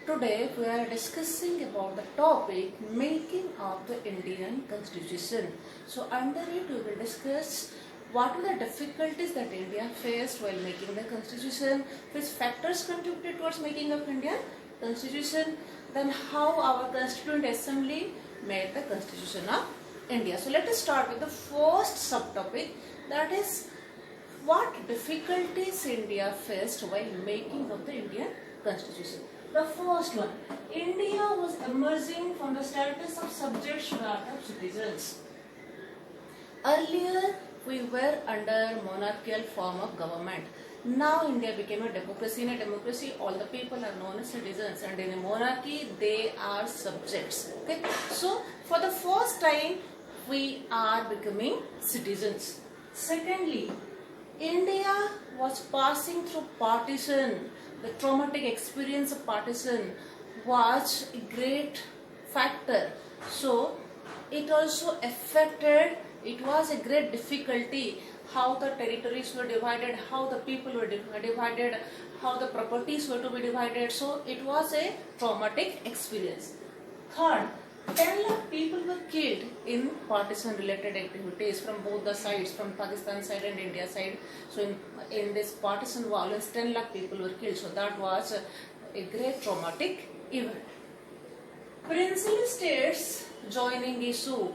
Today we are discussing about the topic making of the Indian Constitution. So under it we will discuss what were the difficulties that India faced while making the Constitution, which factors contributed towards making of Indian Constitution, then how our Constituent Assembly made the Constitution of India. So let us start with the first subtopic, that is what difficulties India faced while making of the Indian Constitution. The first one, India was emerging from the status of subjects to that of citizens. Earlier, we were under monarchical form of government. Now India became a democracy. In a democracy, all the people are known as citizens, and in a monarchy, they are subjects. Okay? So, for the first time, we are becoming citizens. Secondly, India was passing through partition. The traumatic experience of partition was a great factor. So, it also affected, it was a great difficulty how the territories were divided, how the people were divided, how the properties were to be divided. So, it was a traumatic experience. Third, 10 lakh people were killed in partition related activities from both the sides, from Pakistan side and India side. So in this partition violence, 10 lakh people were killed. So that was a great traumatic event. Princely states joining issue.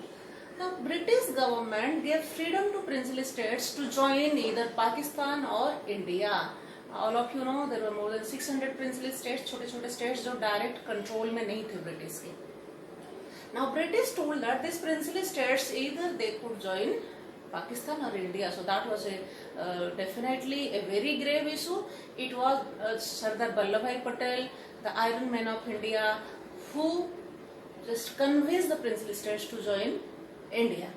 The British government gave freedom to princely states to join either Pakistan or India. All of you know there were more than 600 princely states, छोटे-छोटे states जो direct control में नहीं थे British के. Now British told that these princely states either they could join Pakistan or India. So that was definitely a very grave issue. It was Sardar Vallabhbhai Patel, the Iron Man of India, who just convinced the princely states to join India.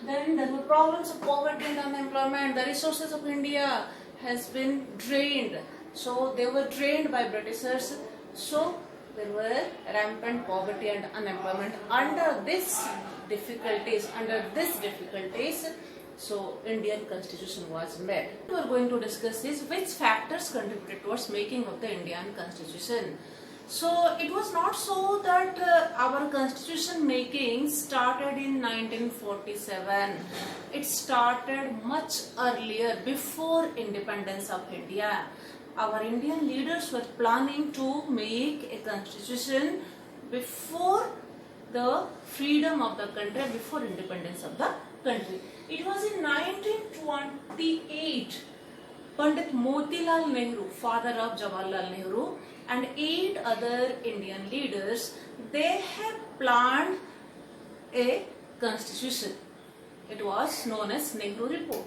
Then there were problems of poverty and unemployment. The resources of India has been drained. So they were drained by Britishers. So there were rampant poverty and unemployment. Under these difficulties, so Indian Constitution was made. We are going to discuss is which factors contributed towards making of the Indian Constitution. So it was not so that our Constitution making started in 1947. It started much earlier, before independence of India. Our Indian leaders were planning to make a constitution before the freedom of the country, before independence of the country. It was in 1928, Pandit Motilal Nehru, father of Jawaharlal Nehru, and 8 other Indian leaders, they had planned a constitution. It was known as Nehru Report.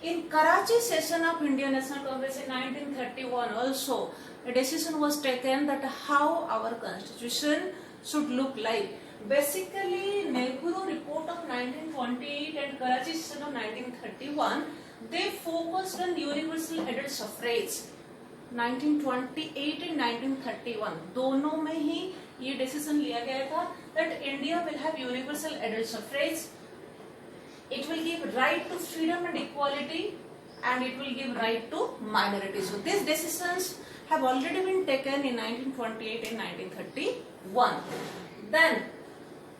In Karachi session of Indian National Congress in 1931 also, a decision was taken that how our constitution should look like. Basically, Nehru Report of 1928 and Karachi session of 1931, they focused on universal adult suffrage. 1928 and 1931, दोनों में ही ये decision लिया गया था that India will have universal adult suffrage. It will give right to freedom and equality, and it will give right to minorities. So these decisions have already been taken in 1928 and 1931. Then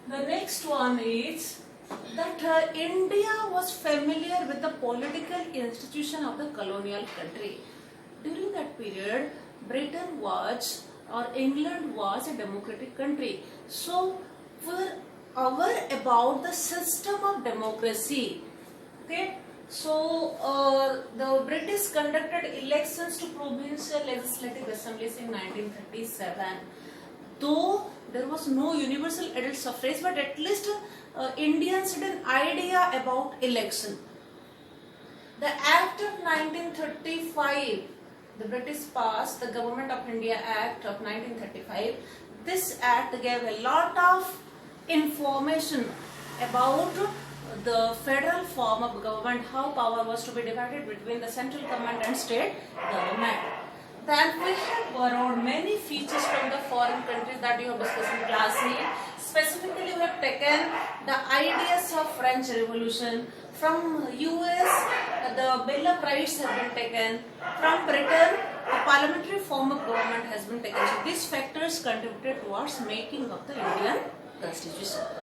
the next one is that India was familiar with the political institution of the colonial country. During that period, Britain was, or England was, a democratic country. So were aware about the system of democracy. Okay, so the British conducted elections to provincial legislative assemblies in 1937. Though there was no universal adult suffrage, but at least Indians had an idea about election. The Act of 1935, the British passed the Government of India Act of 1935. This act gave a lot of information about the federal form of government, how power was to be divided between the central government and state government. Then we have borrowed many features from the foreign countries that you have discussed in class C. Specifically, we have taken the ideas of French Revolution. From US, the Bill of Rights have been taken. From Britain, a parliamentary form of government has been taken. So these factors contributed towards making of the Indian Constitution.